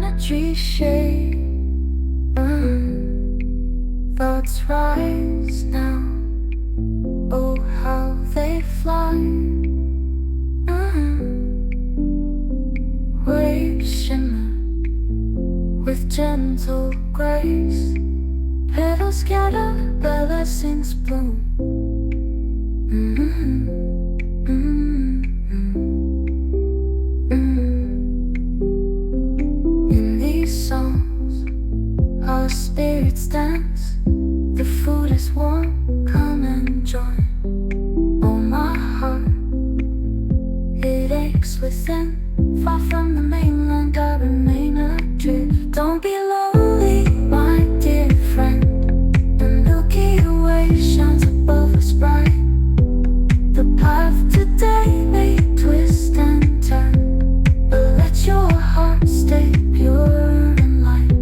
energy shade. Thoughts rise now. Oh, how they fly. Waves shimmer with gentle grace. Petals scatter, blessings bloom. In these songs, our spirits dance. The food is warm, come and join. Oh, my heart, it aches within. Far from the mainland, I remain adrift. Don't be lonely, my dear friend. The Milky Way shines above us bright. The path today may twist and turn, but let your heart stay pure and light.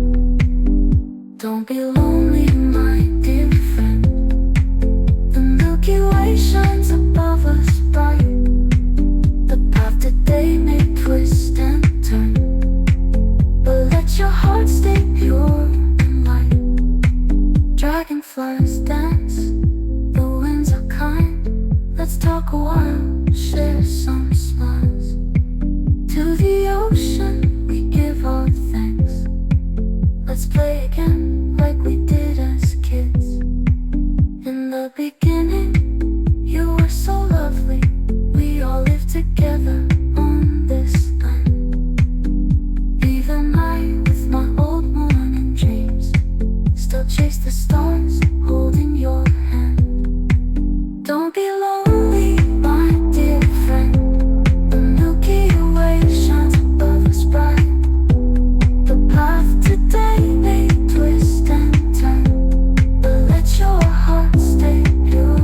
Don't be lonely, my dear friend. The Milky Way shines above us bright. The path today may twist and turn, but let your heart stay pure and light. Dragonflies dance, the winds are kind. Let's talk a while, share some smiles. To the ocean we give our thanks. Let's play again like we did as kids. In the beginning, you were so lovely. We all lived together on this land. Even I, with my old morning dreams, still chase the stars, holding your hand. Don't be lonely, my dear friend. The Milky Way shines above us bright. The path today may twist and turn, but let your heart stay pure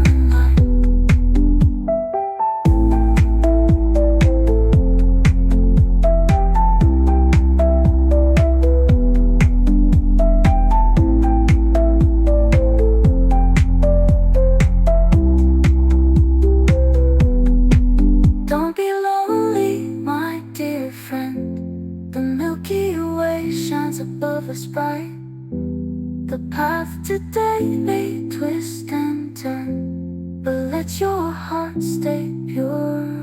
and light. Don't be lonely, my dear friend. The Milky Way shines above us bright. The path today may twist and turn, but let your heart stay pure.